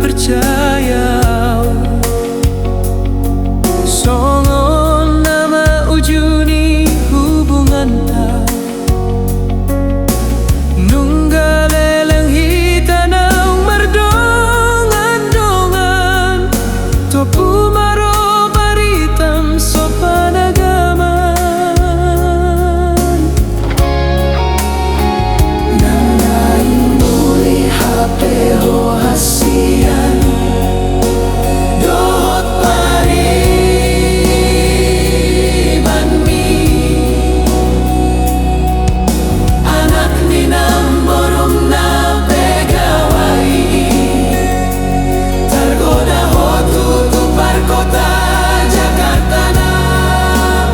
percaya songon nama ujuni hubungan ta nunggaleleng hitanang mardongan-dongan topu maro baritam sopanagaman nanain muli hapeho hasian dohot pariban mi anak ninam borong na pegawai tergoda hotu tupar kota Jakarta na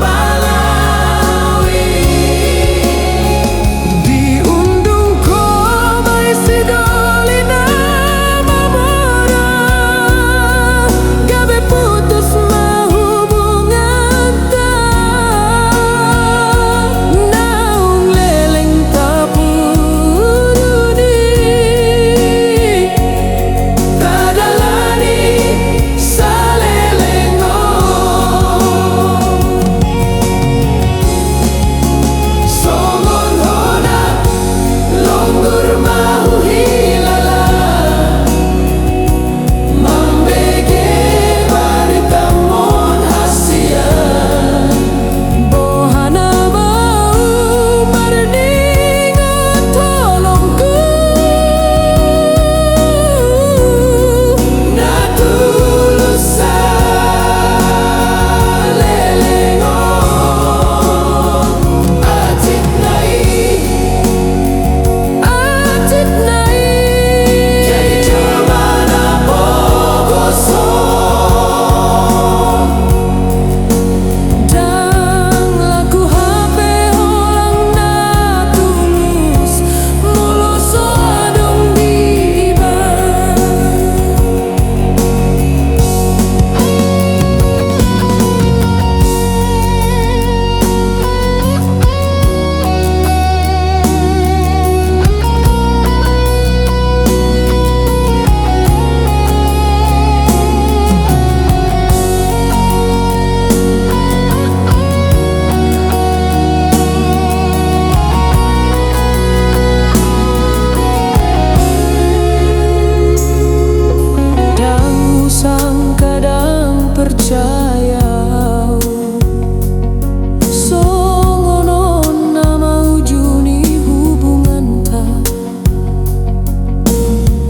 Balawi diundung ko may sidoli na mamora gabi putus mahubungan ta naung leleng tapuruni tadalani sa lelengon songon hona longgur mahuhilala mambege baritamon hasian bohana mau marningan tolongku na tulus sa lelengon atit nai jadi jamana bogoso dang laku hape orang na tulus moloso adong diba kadang usang kadang percaya songonon nama ujuni hubungan ta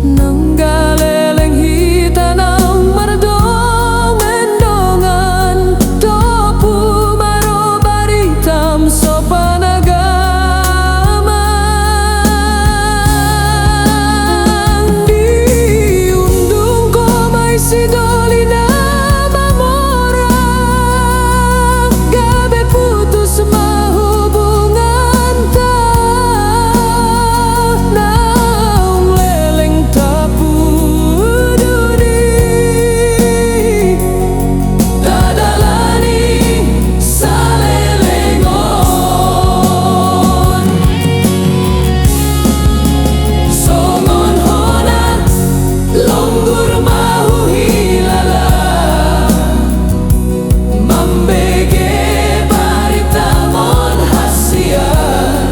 nanggaleleng hitanang mardongan-dongan topu maro baritam sopanagaman diundung ko may sidoli na mamora gabi putus mahubungan ta naung leleng tapuduni tadalani sa lelengon songon hona longgur mahuhilala mambege baritamon hasian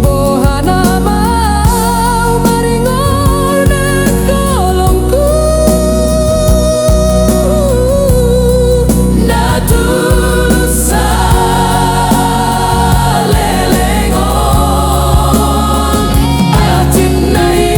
bohana mau maringon tolongku na tulus sa lelengon atit nai